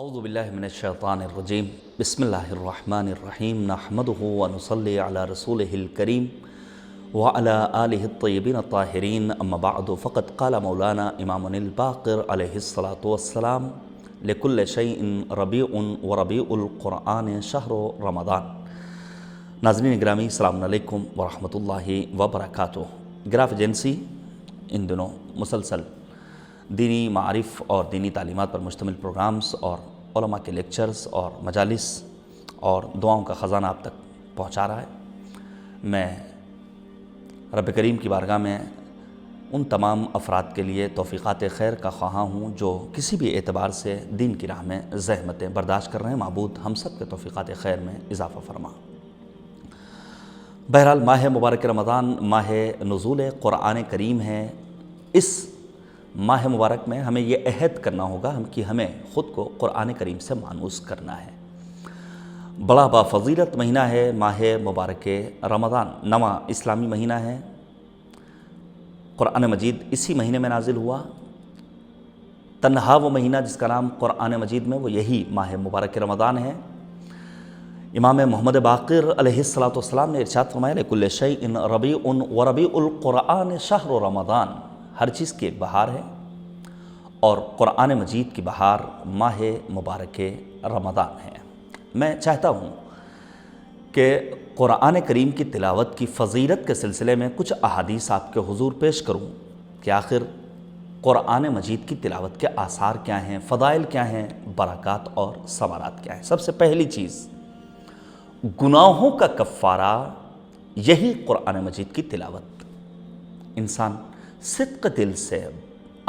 اعوذ باللہ من الشیطان الرجیم بسم اللہ الرحمن الرحیم نحمدہ ونصلی علی رسولہ الکریم وعلی آلہ الطیبین الطاہرین اما بعد فقد قال مولانا امام الباقر علیہ الصلاۃ والسلام لکل شیء ربیع وربیع القرآن شہر رمضان۔ ناظرین گرامی السلام علیکم ورحمۃ اللہ وبرکاتہ۔ گراف ایجنسی ان دنوں مسلسل دینی معارف اور دینی تعلیمات پر مشتمل پروگرامز اور علماء کے لیکچرز اور مجالس اور دعاؤں کا خزانہ آپ تک پہنچا رہا ہے۔ میں رب کریم کی بارگاہ میں ان تمام افراد کے لیے توفیقات خیر کا خواہاں ہوں جو کسی بھی اعتبار سے دین کی راہ میں زحمتیں برداشت کر رہے ہیں۔ معبود ہم سب کے توفیقات خیر میں اضافہ فرما۔ بہرحال ماہ مبارک رمضان ماہ نزول قرآن کریم ہے۔ اس ماہ مبارک میں ہمیں یہ عہد کرنا ہوگا کہ ہمیں خود کو قرآن کریم سے مانوس کرنا ہے۔ بڑا بافضیلت مہینہ ہے ماہ مبارک رمضان، نواں اسلامی مہینہ ہے۔ قرآن مجید اسی مہینے میں نازل ہوا۔ تنہا وہ مہینہ جس کا نام قرآن مجید میں وہ یہی ماہ مبارک رمضان ہے۔ امام محمد باقر علیہ الصلاۃ والسلام نے ارشاد فرمایا لکل شیء ربیع وربیع القرآن شہر رمضان۔ ہر چیز کی ایک بہار ہے اور قرآن مجید کی بہار ماہ مبارک رمضان ہے۔ میں چاہتا ہوں کہ قرآن کریم کی تلاوت کی فضیلت کے سلسلے میں کچھ احادیث آپ کے حضور پیش کروں کہ آخر قرآن مجید کی تلاوت کے آثار کیا ہیں، فضائل کیا ہیں، برکات اور ثمرات کیا ہیں۔ سب سے پہلی چیز، گناہوں کا کفارہ یہی قرآن مجید کی تلاوت۔ انسان صدق دل سے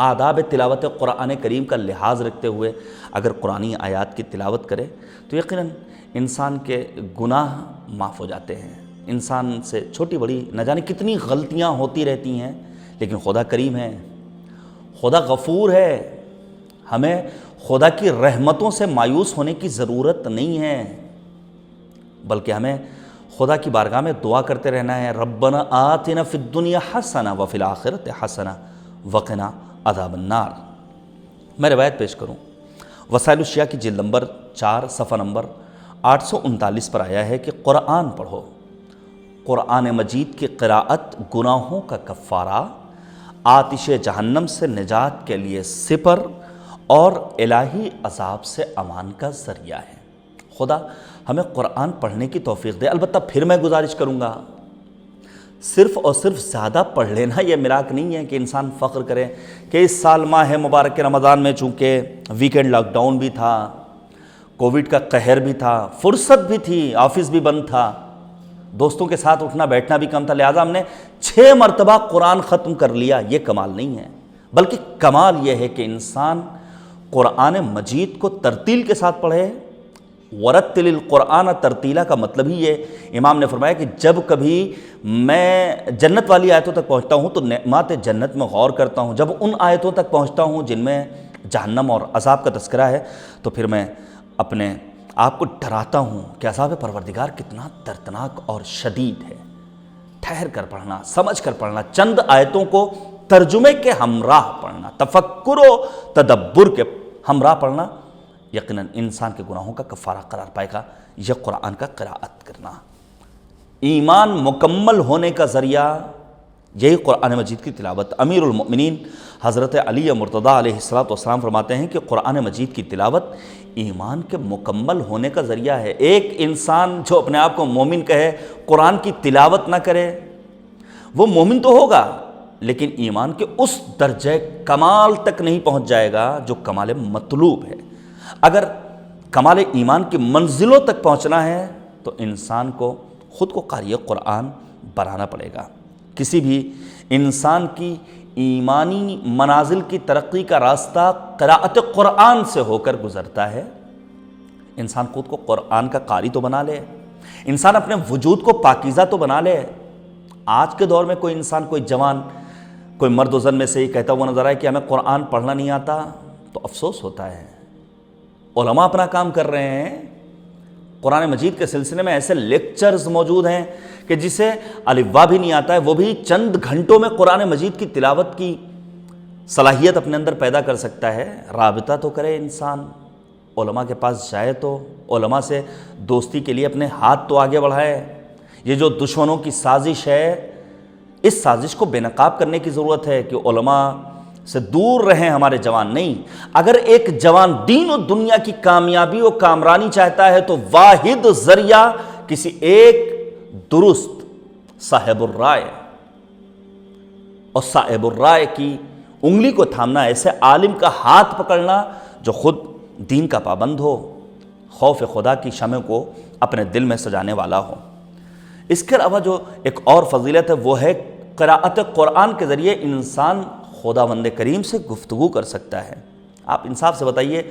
آداب تلاوت قرآن کریم کا لحاظ رکھتے ہوئے اگر قرآنی آیات کی تلاوت کرے تو یقیناً انسان کے گناہ معاف ہو جاتے ہیں۔ انسان سے چھوٹی بڑی نہ جانے کتنی غلطیاں ہوتی رہتی ہیں، لیکن خدا کریم ہے، خدا غفور ہے۔ ہمیں خدا کی رحمتوں سے مایوس ہونے کی ضرورت نہیں ہے، بلکہ ہمیں خدا کی بارگاہ میں دعا کرتے رہنا ہے، ربنا آتنا فی الدنیا حسنہ وفی الآخرۃ حسنہ وقنا عذاب النار۔ میں روایت پیش کروں، وسائل الشیعہ کی جلد نمبر 4 صفحہ نمبر 839 پر آیا ہے کہ قرآن پڑھو، قرآن مجید کی قراءت گناہوں کا کفارہ، آتش جہنم سے نجات کے لیے سپر اور الہی عذاب سے امان کا ذریعہ ہے۔ خدا ہمیں قرآن پڑھنے کی توفیق دے۔ البتہ پھر میں گزارش کروں گا، صرف اور صرف زیادہ پڑھ لینا یہ میراث نہیں ہے کہ انسان فخر کرے کہ اس سال ماہ مبارک رمضان میں چونکہ ویکینڈ لاک ڈاؤن بھی تھا، کووڈ کا قہر بھی تھا، فرصت بھی تھی، آفس بھی بند تھا، دوستوں کے ساتھ اٹھنا بیٹھنا بھی کم تھا، لہٰذا ہم نے 6 مرتبہ قرآن ختم کر لیا۔ یہ کمال نہیں ہے، بلکہ کمال یہ ہے کہ انسان قرآن مجید کو ترتیل کے ساتھ پڑھے۔ ورتل القرآن ترتیلا کا مطلب ہی یہ، امام نے فرمایا کہ جب کبھی میں جنت والی آیتوں تک پہنچتا ہوں تو نعمات جنت میں غور کرتا ہوں، جب ان آیتوں تک پہنچتا ہوں جن میں جہنم اور عذاب کا تذکرہ ہے تو پھر میں اپنے آپ کو ڈراتا ہوں کہ عذاب پروردگار کتنا دردناک اور شدید ہے۔ ٹھہر کر پڑھنا، سمجھ کر پڑھنا، چند آیتوں کو ترجمے کے ہمراہ پڑھنا، تفکر و تدبر کے ہمراہ پڑھنا یقیناً انسان کے گناہوں کا کفارہ قرار پائے گا۔ یہ قرآن کا قراءت کرنا ایمان مکمل ہونے کا ذریعہ، یہی قرآن مجید کی تلاوت۔ امیر المؤمنین حضرت علی مرتضیٰ علیہ السلام فرماتے ہیں کہ قرآن مجید کی تلاوت ایمان کے مکمل ہونے کا ذریعہ ہے۔ ایک انسان جو اپنے آپ کو مومن کہے قرآن کی تلاوت نہ کرے وہ مومن تو ہوگا لیکن ایمان کے اس درجہ کمال تک نہیں پہنچ جائے گا جو کمال مطلوب ہے۔ اگر کمال ایمان کی منزلوں تک پہنچنا ہے تو انسان کو خود کو قاری قرآن بنانا پڑے گا۔ کسی بھی انسان کی ایمانی منازل کی ترقی کا راستہ قراءت قرآن سے ہو کر گزرتا ہے۔ انسان خود کو قرآن کا قاری تو بنا لے، انسان اپنے وجود کو پاکیزہ تو بنا لے۔ آج کے دور میں کوئی انسان، کوئی جوان، کوئی مرد و زن میں سے یہ کہتا ہوا نظر آئے کہ ہمیں قرآن پڑھنا نہیں آتا تو افسوس ہوتا ہے۔ علماء اپنا کام کر رہے ہیں، قرآن مجید کے سلسلے میں ایسے لیکچرز موجود ہیں کہ جسے الف با بھی نہیں آتا ہے وہ بھی چند گھنٹوں میں قرآن مجید کی تلاوت کی صلاحیت اپنے اندر پیدا کر سکتا ہے۔ رابطہ تو کرے انسان، علماء کے پاس جائے تو علماء سے دوستی کے لیے اپنے ہاتھ تو آگے بڑھائے۔ یہ جو دشمنوں کی سازش ہے، اس سازش کو بے نقاب کرنے کی ضرورت ہے کہ علماء سے دور رہیں ہمارے جوان۔ نہیں، اگر ایک جوان دین و دنیا کی کامیابی و کامرانی چاہتا ہے تو واحد ذریعہ کسی ایک درست صاحب الرائے، اور صاحب الرائے کی انگلی کو تھامنا، ایسے عالم کا ہاتھ پکڑنا جو خود دین کا پابند ہو، خوف خدا کی شمع کو اپنے دل میں سجانے والا ہو۔ اس کے علاوہ جو ایک اور فضیلت ہے وہ ہے قراءت قرآن کے ذریعے انسان خداوند کریم سے گفتگو کر سکتا ہے۔ آپ انصاف سے بتائیے،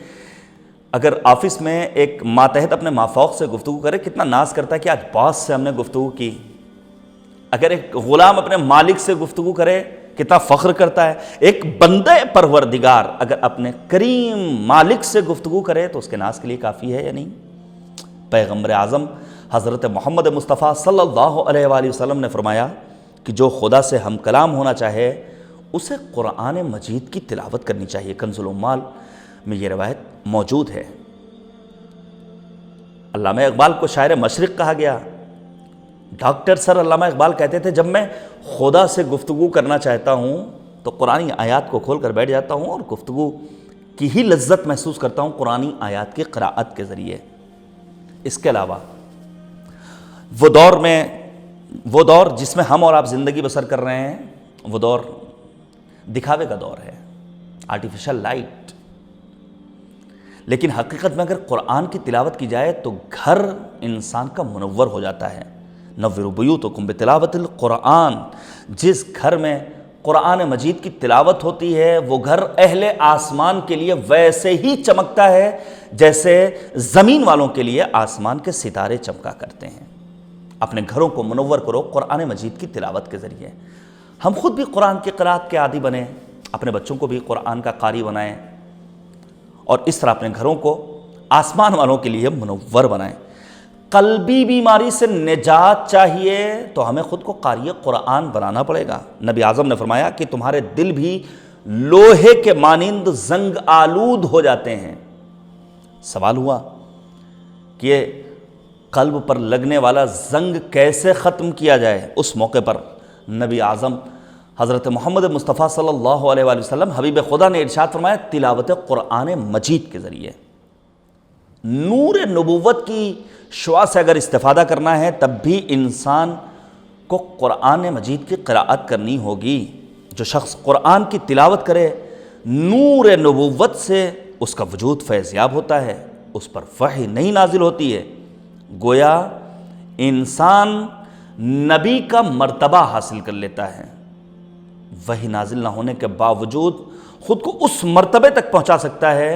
اگر آفس میں ایک ماتحت اپنے مافوق سے گفتگو کرے کتنا ناز کرتا ہے کہ آج باس سے ہم نے گفتگو کی۔ اگر ایک غلام اپنے مالک سے گفتگو کرے کتنا فخر کرتا ہے۔ ایک بندہ پروردگار اگر اپنے کریم مالک سے گفتگو کرے تو اس کے ناز کے لیے کافی ہے یا نہیں؟ پیغمبر اعظم حضرت محمد مصطفیٰ صلی اللہ علیہ وآلہ وسلم نے فرمایا کہ جو خدا سے ہم کلام ہونا چاہے اسے قرآن مجید کی تلاوت کرنی چاہیے۔ کنز العمال میں یہ روایت موجود ہے۔ علامہ اقبال کو شاعر مشرق کہا گیا۔ ڈاکٹر سر علامہ اقبال کہتے تھے جب میں خدا سے گفتگو کرنا چاہتا ہوں تو قرآنی آیات کو کھول کر بیٹھ جاتا ہوں اور گفتگو کی ہی لذت محسوس کرتا ہوں قرآنی آیات کی قراءت کے ذریعے۔ اس کے علاوہ وہ دور جس میں ہم اور آپ زندگی بسر کر رہے ہیں، وہ دور دکھاوے کا دور ہے، آرٹیفیشل لائٹ۔ لیکن حقیقت میں اگر قرآن کی تلاوت کی جائے تو گھر انسان کا منور ہو جاتا ہے۔ نوروا بیوتکم بتلاوت القرآن، جس گھر میں قرآن مجید کی تلاوت ہوتی ہے وہ گھر اہل آسمان کے لیے ویسے ہی چمکتا ہے جیسے زمین والوں کے لیے آسمان کے ستارے چمکا کرتے ہیں۔ اپنے گھروں کو منور کرو قرآن مجید کی تلاوت کے ذریعے۔ ہم خود بھی قرآن کی قراءت کے عادی بنیں، اپنے بچوں کو بھی قرآن کا قاری بنائیں، اور اس طرح اپنے گھروں کو آسمان والوں کے لیے منور بنائیں۔ قلبی بیماری سے نجات چاہیے تو ہمیں خود کو قاری قرآن بنانا پڑے گا۔ نبی اعظم نے فرمایا کہ تمہارے دل بھی لوہے کے مانند زنگ آلود ہو جاتے ہیں۔ سوال ہوا کہ یہ قلب پر لگنے والا زنگ کیسے ختم کیا جائے؟ اس موقع پر نبی اعظم حضرت محمد مصطفیٰ صلی اللہ علیہ وآلہ وسلم حبیب خدا نے ارشاد فرمایا تلاوت قرآن مجید کے ذریعے۔ نور نبوت کی شعاع سے اگر استفادہ کرنا ہے تب بھی انسان کو قرآن مجید کی قراءت کرنی ہوگی۔ جو شخص قرآن کی تلاوت کرے نور نبوت سے اس کا وجود فیضیاب ہوتا ہے، اس پر وحی نہیں نازل ہوتی ہے، گویا انسان نبی کا مرتبہ حاصل کر لیتا ہے۔ وحی نازل نہ ہونے کے باوجود خود کو اس مرتبے تک پہنچا سکتا ہے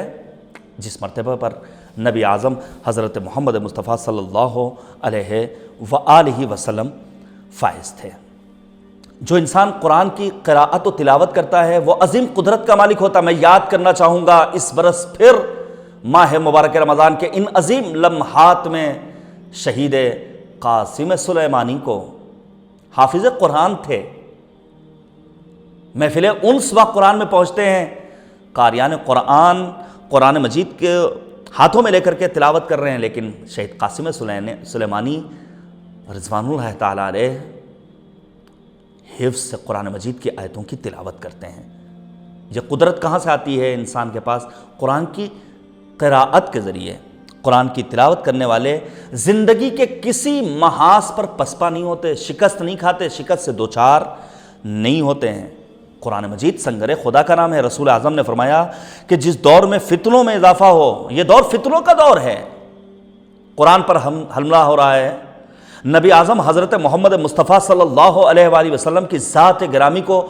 جس مرتبہ پر نبی اعظم حضرت محمد مصطفیٰ صلی اللہ علیہ وآلہ وسلم فائز تھے۔ جو انسان قرآن کی قراءت و تلاوت کرتا ہے وہ عظیم قدرت کا مالک ہوتا ہے۔ میں یاد کرنا چاہوں گا اس برس پھر ماہ مبارک رمضان کے ان عظیم لمحات میں شہید قاسم سلیمانی کو، حافظ قرآن تھے، محفل انس و قرآن میں پہنچتے ہیں، قاریان قرآن قرآن مجید کے ہاتھوں میں لے کر کے تلاوت کر رہے ہیں، لیکن شہید قاسم سلیمانی رضوان اللہ تعالیٰ علیہ حفظ سے قرآن مجید کی آیتوں کی تلاوت کرتے ہیں۔ یہ قدرت کہاں سے آتی ہے انسان کے پاس؟ قرآن کی قراءت کے ذریعے۔ قرآن کی تلاوت کرنے والے زندگی کے کسی محاذ پر پسپا نہیں ہوتے، شکست نہیں کھاتے، شکست سے دوچار نہیں ہوتے ہیں۔ قرآن مجید سنگر خدا کا نام ہے۔ رسول اعظم نے فرمایا کہ جس دور میں فتنوں میں اضافہ ہو، یہ دور فتنوں کا دور ہے، قرآن پر حملہ ہو رہا ہے۔ نبی اعظم حضرت محمد مصطفیٰ صلی اللہ علیہ وآلہ وسلم کی ذات گرامی کو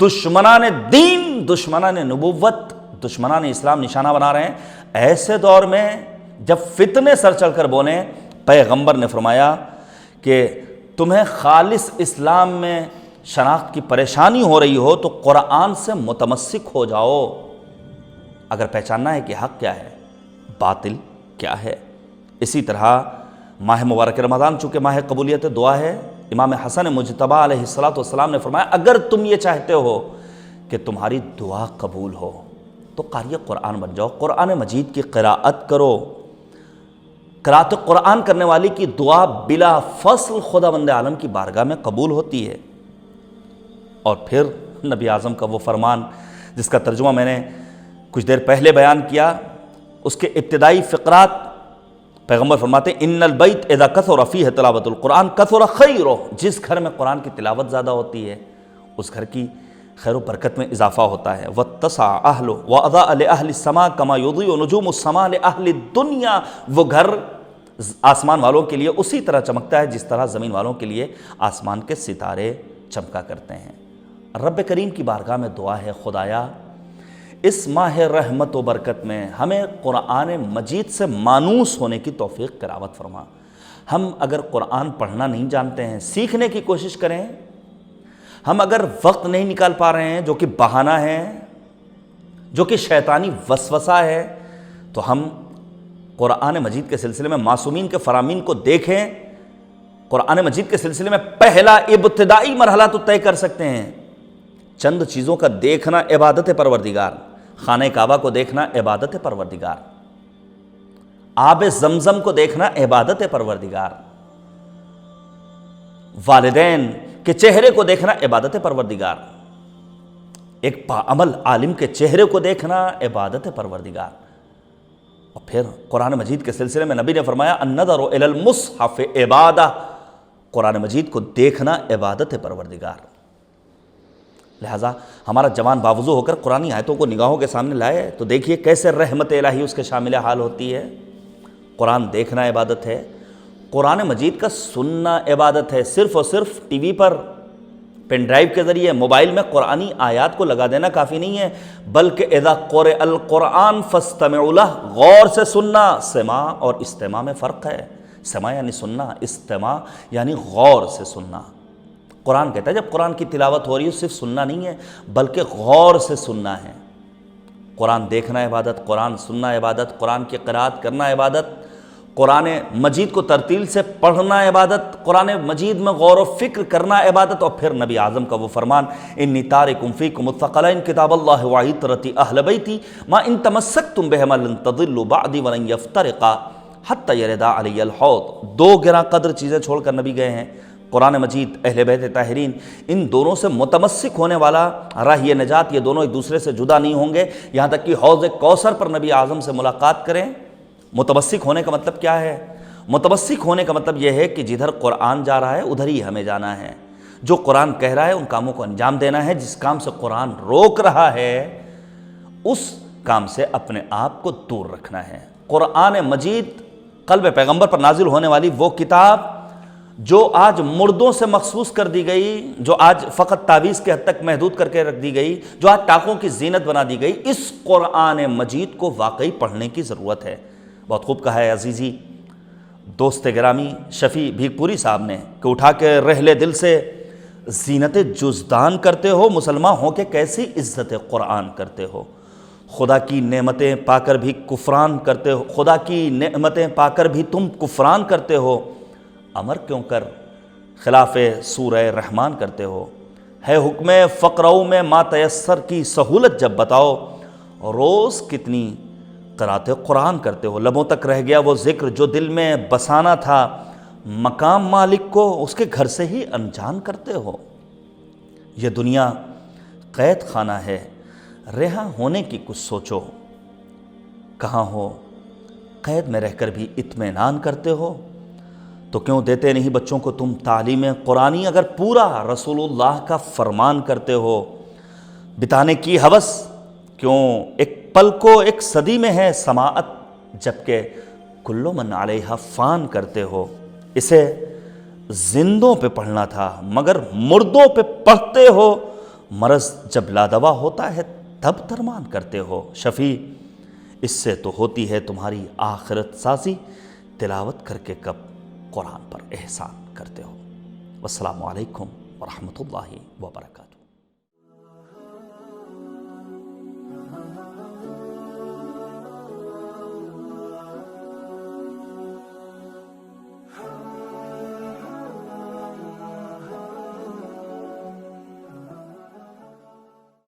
دشمنان دین، دشمنان نبوت، دشمنان اسلام نشانہ بنا رہے ہیں۔ ایسے دور میں جب فتنے سر چل کر بولیں، پیغمبر نے فرمایا کہ تمہیں خالص اسلام میں شناخت کی پریشانی ہو رہی ہو تو قرآن سے متمسک ہو جاؤ، اگر پہچاننا ہے کہ حق کیا ہے، باطل کیا ہے۔ اسی طرح ماہ مبارک رمضان چونکہ ماہ قبولیت دعا ہے، امام حسن مجتبیٰ علیہ الصلوۃ والسلام نے فرمایا اگر تم یہ چاہتے ہو کہ تمہاری دعا قبول ہو تو قاری قرآن بن جاؤ، قرآن مجید کی قراءت کرو۔ قراءت قرآن کرنے والی کی دعا بلا فصل خداوند عالم کی بارگاہ میں قبول ہوتی ہے۔ اور پھر نبی اعظم کا وہ فرمان جس کا ترجمہ میں نے کچھ دیر پہلے بیان کیا، اس کے ابتدائی فقرات پیغمبر فرماتے ہیں ان البیت اذا کثر فیہ تلاوت القرآن کثر خیرہ، جس گھر میں قرآن کی تلاوت زیادہ ہوتی ہے اس گھر کی خیر و برکت میں اضافہ ہوتا ہے۔ واتسع اہلہ واضاء لأہل السماء کما یضیء نجوم السماء لأہل الدنیا، وہ گھر آسمان والوں کے لیے اسی طرح چمکتا ہے جس طرح زمین والوں کے لیے آسمان کے ستارے چمکا کرتے ہیں۔ رب کریم کی بارگاہ میں دعا ہے، خدایا اس ماہ رحمت و برکت میں ہمیں قرآن مجید سے مانوس ہونے کی توفیق کرامت فرما۔ ہم اگر قرآن پڑھنا نہیں جانتے ہیں، سیکھنے کی کوشش کریں۔ ہم اگر وقت نہیں نکال پا رہے ہیں، جو کہ بہانہ ہے، جو کہ شیطانی وسوسہ ہے، تو ہم قرآن مجید کے سلسلے میں معصومین کے فرامین کو دیکھیں۔ قرآن مجید کے سلسلے میں پہلا ابتدائی مرحلہ تو طے کر سکتے ہیں۔ چند چیزوں کا دیکھنا عبادت پروردگار، خانہ کعبہ کو دیکھنا عبادت پروردگار، آب زمزم کو دیکھنا عبادت پروردگار، والدین کے چہرے کو دیکھنا عبادت پروردگار، ایک باعمل عالم کے چہرے کو دیکھنا عبادت پروردگار۔ اور پھر قرآن مجید کے سلسلے میں نبی نے فرمایا النظر الی المصحف عبادہ، قرآن مجید کو دیکھنا عبادت پروردگار۔ لہٰذا ہمارا جوان باوضو ہو کر قرآنی آیتوں کو نگاہوں کے سامنے لائے تو دیکھیے کیسے رحمت الہی اس کے شامل حال ہوتی ہے۔ قرآن دیکھنا عبادت ہے، قرآن مجید کا سننا عبادت ہے۔ صرف اور صرف ٹی وی پر پین ڈرائیو کے ذریعے موبائل میں قرآنی آیات کو لگا دینا کافی نہیں ہے، بلکہ اذا قرئ القرآن فاستمعوا لہ، غور سے سننا۔ سماع اور استماع میں فرق ہے، سماع یعنی سننا، استماع یعنی غور سے سننا۔ قرآن کہتا ہے جب قرآن کی تلاوت ہو رہی ہے صرف سننا نہیں ہے بلکہ غور سے سننا ہے۔ قرآن دیکھنا عبادت، قرآن سننا عبادت، قرآن کی قرأت کرنا عبادت، قرآن مجید کو ترتیل سے پڑھنا عبادت، قرآن مجید میں غور و فکر کرنا عبادت۔ اور پھر نبی اعظم کا وہ فرمان انی تارکم فیکم الثقلین کتاب اللہ وعطرتی اہل بیتی ما ان تمسکتم بہما لن تضلوا بعدی ولن یفترقا حتی یردا علی الحوض۔ دو گراں قدر چیزیں چھوڑ کر نبی گئے ہیں، قرآن مجید، اہل بیت طاہرین، ان دونوں سے متمسک ہونے والا راہ نجات، یہ دونوں ایک دوسرے سے جدا نہیں ہوں گے یہاں تک کہ حوض کوثر پر نبی اعظم سے ملاقات کریں۔ متمسک ہونے کا مطلب کیا ہے؟ متمسک ہونے کا مطلب یہ ہے کہ جدھر قرآن جا رہا ہے ادھر ہی ہمیں جانا ہے، جو قرآن کہہ رہا ہے ان کاموں کو انجام دینا ہے، جس کام سے قرآن روک رہا ہے اس کام سے اپنے آپ کو دور رکھنا ہے۔ قرآن مجید قلب پیغمبر پر نازل ہونے والی وہ کتاب جو آج مردوں سے مخصوص کر دی گئی، جو آج فقط تعویذ کے حد تک محدود کر کے رکھ دی گئی، جو آج ٹاکوں کی زینت بنا دی گئی، اس قرآن مجید کو واقعی پڑھنے کی ضرورت ہے۔ بہت خوب کہا ہے عزیزی دوست گرامی شفیع بھیک پوری صاحب نے کہ اٹھا کے رحلے دل سے زینت جزدان کرتے ہو، مسلمان ہو کے کیسی عزت قرآن کرتے ہو، خدا کی نعمتیں پا کر بھی کفران کرتے ہو، خدا کی نعمتیں پا کر بھی تم کفران کرتے ہو، امر کیوں کر خلاف سورہ رحمان کرتے ہو، ہے حکم فقرؤ میں ما تیسر کی سہولت جب بتاؤ، روز کتنی قرأت قرآن کرتے ہو، لبوں تک رہ گیا وہ ذکر جو دل میں بسانا تھا، مقام مالک کو اس کے گھر سے ہی انجان کرتے ہو۔ یہ دنیا قید خانہ ہے، رہا ہونے کی کچھ سوچو، کہاں ہو قید میں رہ کر بھی اطمینان کرتے ہو، تو کیوں دیتے نہیں بچوں کو تم تعلیم قرآنی؟ اگر پورا رسول اللہ کا فرمان کرتے ہو، بتانے کی ہوس کیوں ایک پل کو ایک صدی میں ہے سماعت، جبکہ کلو من علیہا فان کرتے ہو۔ اسے زندوں پہ پڑھنا تھا مگر مردوں پہ پڑھتے ہو، مرض جب لادوا ہوتا ہے تب درمان کرتے ہو۔ شفیع اس سے تو ہوتی ہے تمہاری آخرت سازی، تلاوت کر کے کب قرآن پر احسان کرتے ہو۔ والسلام علیکم ورحمۃ اللہ وبرکاتہ۔